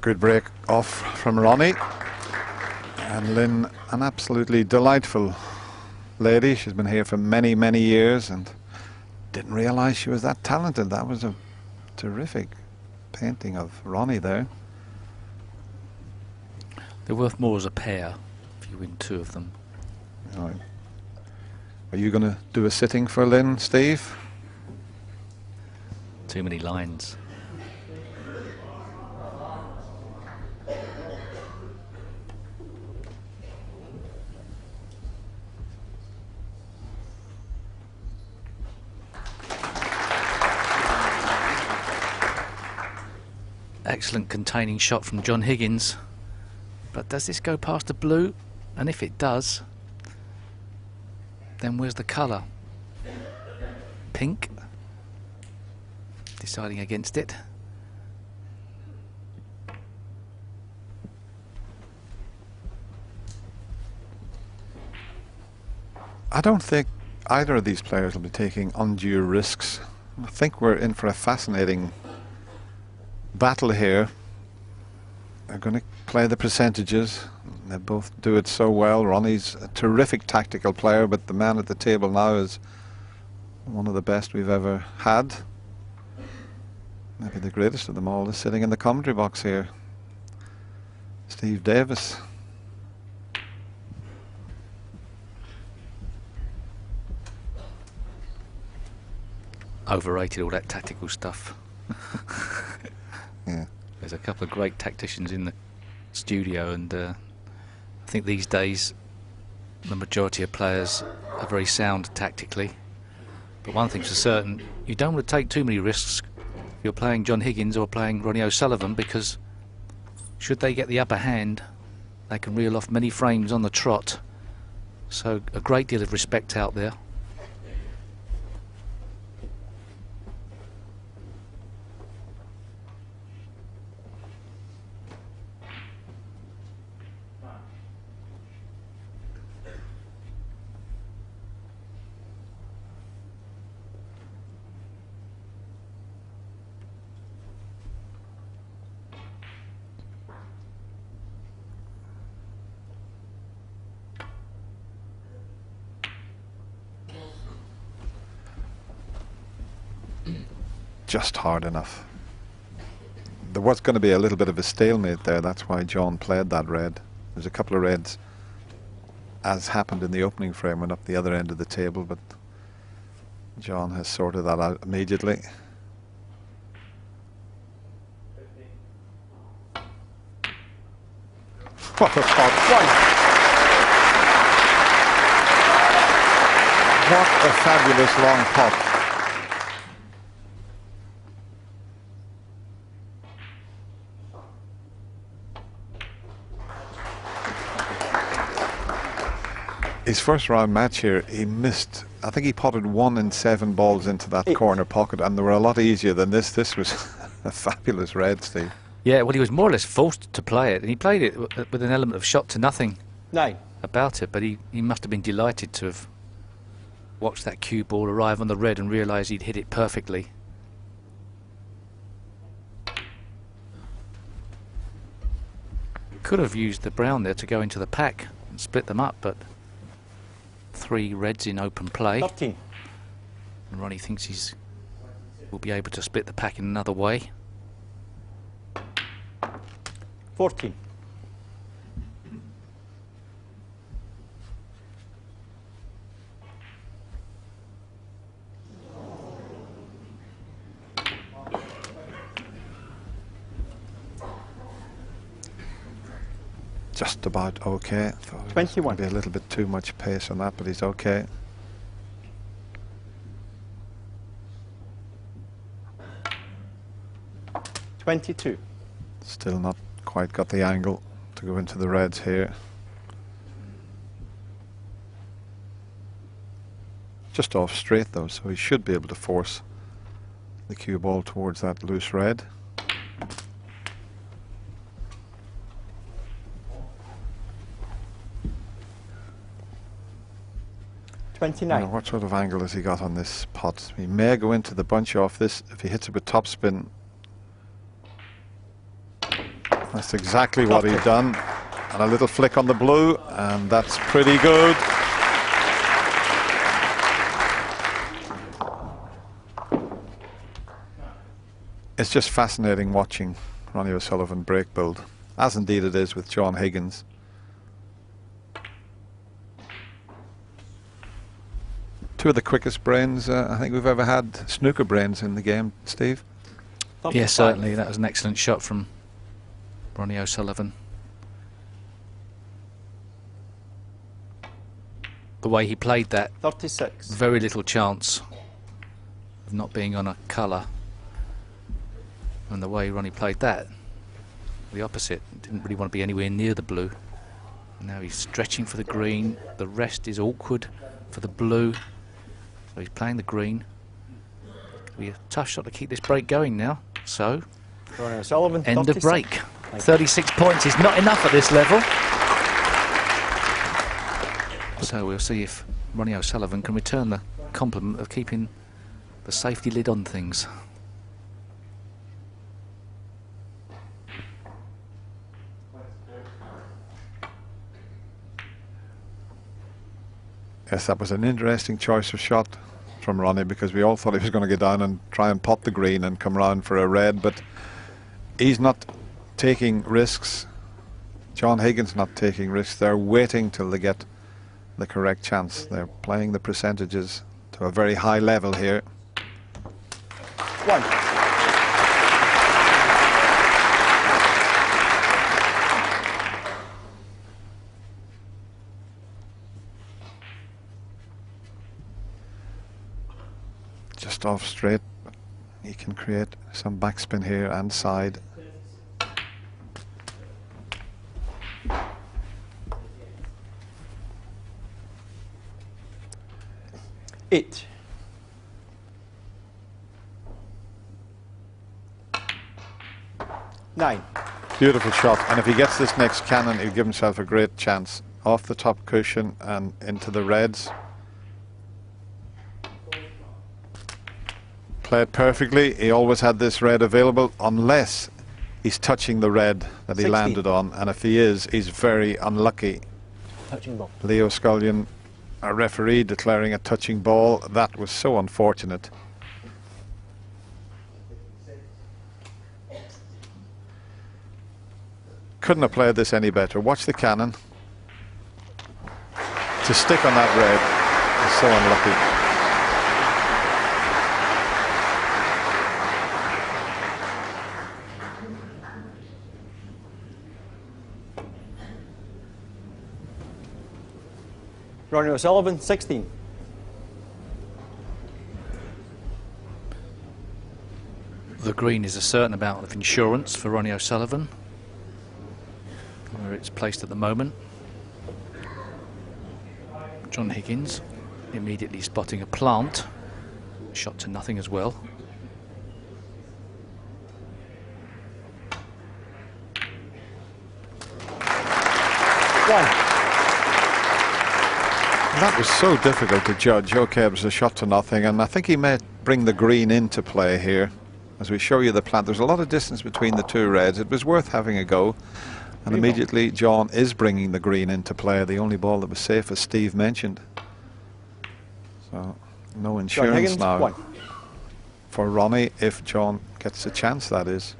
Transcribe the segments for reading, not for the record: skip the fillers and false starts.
Good break off from Ronnie. And Lynn, an absolutely delightful lady. She's been here for many, many years and didn't realise she was that talented. That was a terrific painting of Ronnie there. They're worth more as a pair if you win 2 of them. Right. Are you going to do a sitting for Lynn, Steve? Too many lines. Excellent containing shot from John Higgins. But does this go past the blue? And if it does, then where's the colour? Pink. Deciding against it. I don't think either of these players will be taking undue risks. I think we're in for a fascinating battle here. They're going to play the percentages. They both do it so well. Ronnie's a terrific tactical player, but the man at the table now is one of the best we've ever had. Maybe the greatest of them all is sitting in the commentary box here. Steve Davis. Overrated, all that tactical stuff. Yeah. There's a couple of great tacticians in the studio, and I think these days the majority of players are very sound tactically. But one thing's for certain, you don't want to take too many risks if you're playing John Higgins or playing Ronnie O'Sullivan, because should they get the upper hand, they can reel off many frames on the trot. So a great deal of respect out there. Just hard enough. There was going to be a little bit of a stalemate there. That's why John played that red. There's a couple of reds, as happened in the opening frame, went up the other end of the table, but John has sorted that out immediately. What a pot! What a fabulous long pot. His first round match here, he missed, I think he potted 1 in 7 balls into that corner pocket, and they were a lot easier than this. This was a fabulous red, Steve. Yeah, well, he was more or less forced to play it, and he played it with an element of shot to nothing about it, but he must have been delighted to have watched that cue ball arrive on the red and realise he'd hit it perfectly. Could have used the brown there to go into the pack and split them up, but 3 reds in open play. 13. And Ronnie thinks he's will be able to split the pack in another way. 14. Just about okay. Thought it was 21. maybe a little bit too much pace on that, but he's okay. $22. Still not quite got the angle to go into the reds here. Just off straight though, so he should be able to force the cue ball towards that loose red. 29. What sort of angle has he got on this pot? He may go into the bunch off this if he hits it with topspin. That's exactly what he's done. And a little flick on the blue, and that's pretty good. It's just fascinating watching Ronnie O'Sullivan break build, as indeed it is with John Higgins. Two of the quickest brains I think we've ever had, snooker brains in the game, Steve. Yeah, certainly. That was an excellent shot from Ronnie O'Sullivan. The way he played that, 36. very little chance of not being on a colour. And the way Ronnie played that, the opposite. Didn't really want to be anywhere near the blue. Now he's stretching for the green. The rest is awkward for the blue. So he's playing the green. It'll be a tough shot to keep this break going now. So, Ronnie O'Sullivan, end 36. of break. 36 points is not enough at this level. So we'll see if Ronnie O'Sullivan can return the compliment of keeping the safety lid on things. Yes, that was an interesting choice of shot from Ronnie, because we all thought he was going to go down and try and pot the green and come round for a red, but he's not taking risks. John Higgins not taking risks. They're waiting till they get the correct chance. They're playing the percentages to a very high level here. One. Just off straight. He can create some backspin here and side. Eight. Nine. Beautiful shot, and if he gets this next cannon, he'll give himself a great chance. Off the top cushion and into the reds. Played perfectly. He always had this red available, unless he's touching the red that he 16. landed on, and if he is, he's very unlucky. Touching ball. Leo Scullion, a referee, declaring a touching ball. That was so unfortunate. Couldn't have played this any better. Watch the cannon. To stick on that red is so unlucky. Ronnie O'Sullivan, 16. The green is a certain amount of insurance for Ronnie O'Sullivan, where it's placed at the moment. John Higgins immediately spotting a plant, shot to nothing as well. One. That was so difficult to judge. Okay, it was a shot to nothing, and I think he may bring the green into play here. As we show you the plant, there's a lot of distance between the two reds. It was worth having a go, and immediately John is bringing the green into play. The only ball that was safe, as Steve mentioned. So no insurance Higgins, now one. for Ronnie, if John gets a chance, that is.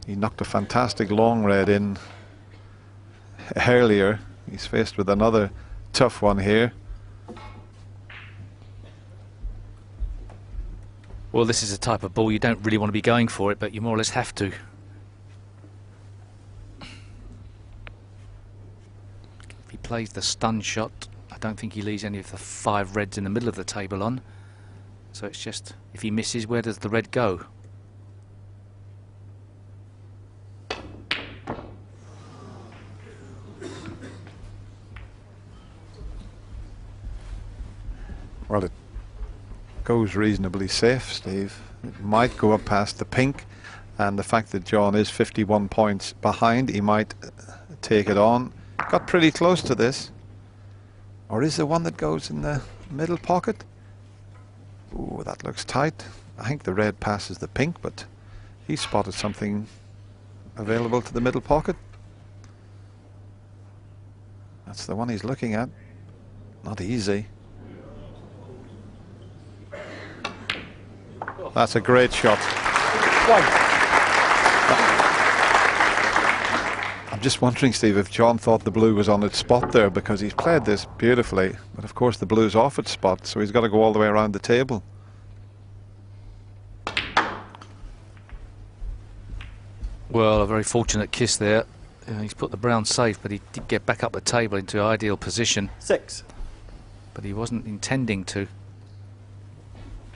He knocked a fantastic long red in earlier. He's faced with another tough one here. Well, this is a type of ball you don't really want to be going for it, but you more or less have to. If he plays the stun shot, I don't think he leaves any of the 5 reds in the middle of the table on. So it's just, if he misses, where does the red go? Well, it goes reasonably safe, Steve. It might go up past the pink, and the fact that John is 51 points behind, he might take it on. Got pretty close to this. Or is there one that goes in the middle pocket? Ooh, that looks tight. I think the red passes the pink, but he spotted something available to the middle pocket. That's the one he's looking at. Not easy. That's a great shot. I'm just wondering, Steve, if John thought the blue was on its spot there, because he's played this beautifully, but of course the blue's off its spot, so he's got to go all the way around the table. Well, a very fortunate kiss there. He's put the brown safe, but he did get back up the table into ideal position. 6. But he wasn't intending to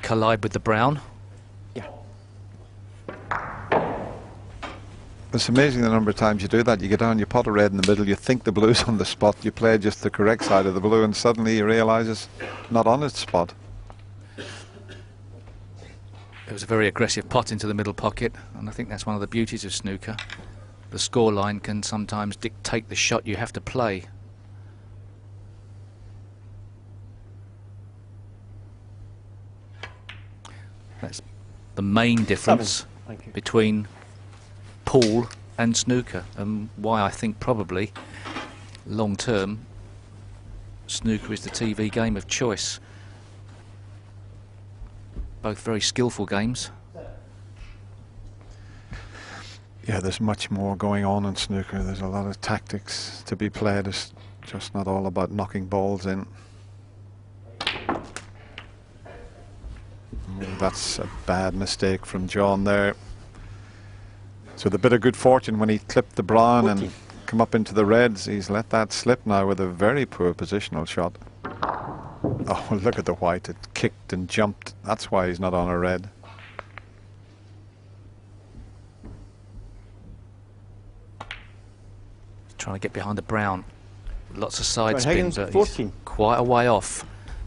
collide with the brown. Yeah. It's amazing the number of times you do that. You get down, you pot a red in the middle, you think the blue's on the spot, you play just the correct side of the blue, and suddenly you realise it's not on its spot. It was a very aggressive pot into the middle pocket, and I think that's one of the beauties of snooker. The scoreline can sometimes dictate the shot you have to play. That's the main difference between pool and snooker, and why I think probably long term snooker is the TV game of choice. Both very skillful games. Yeah, there's much more going on in snooker. There's a lot of tactics to be played. It's just not all about knocking balls in. That's a bad mistake from John there. So the bit of good fortune when he clipped the brown and come up into the reds, he's let that slip now with a very poor positional shot. Oh, look at the white. It kicked and jumped. That's why he's not on a red. Trying to get behind the brown. Lots of side spin, Higgins, but 14. he's quite a way off.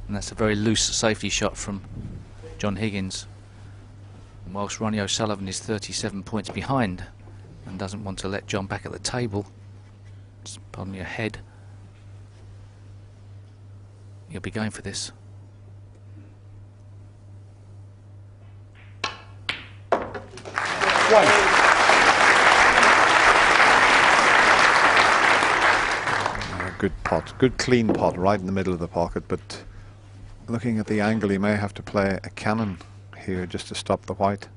And that's a very loose safety shot from John Higgins. And whilst Ronnie O'Sullivan is 37 points behind and doesn't want to let John back at the table, pardon me, ahead, he'll be going for this. Good pot, good clean pot right in the middle of the pocket, but looking at the angle he may have to play a cannon here just to stop the white.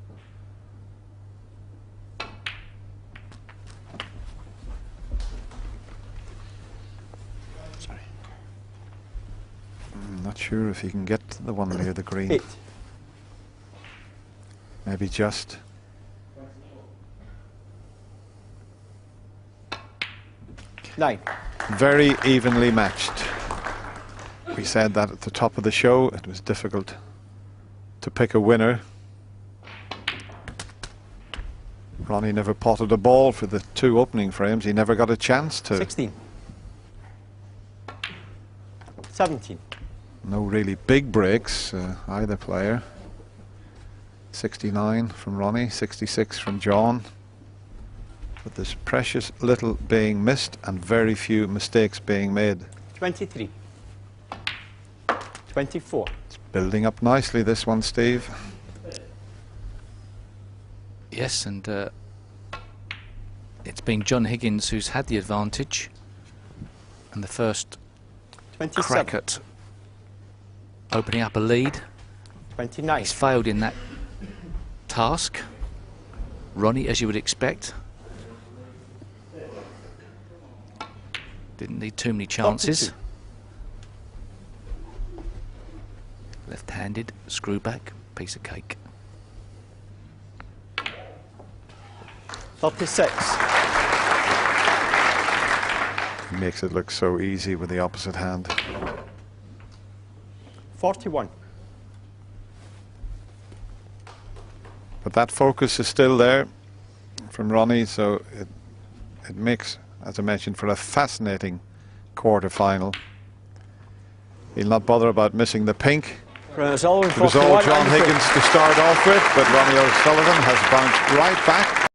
Sorry. I'm not sure if he can get the one near the green. 8. Maybe just. Nine. Very evenly matched. We said that at the top of the show. It was difficult to pick a winner. Ronnie never potted a ball for the two opening frames. He never got a chance to. 16. 17. No really big breaks, either player. 69 from Ronnie, 66 from John. But there's precious little being missed and very few mistakes being made. 23. 24. It's building up nicely, this one, Steve. Yes, and it's been John Higgins who's had the advantage, and the first 27. crack at opening up a lead. 29. He's failed in that task. Ronnie, as you would expect, didn't need too many chances. 32. Left-handed, screw back, piece of cake. 36. He makes it look so easy with the opposite hand. 41. But that focus is still there from Ronnie, so it makes, as I mentioned, for a fascinating quarter-final. He'll not bother about missing the pink. It was all John Higgins to start off with, but Ronnie O'Sullivan has bounced right back.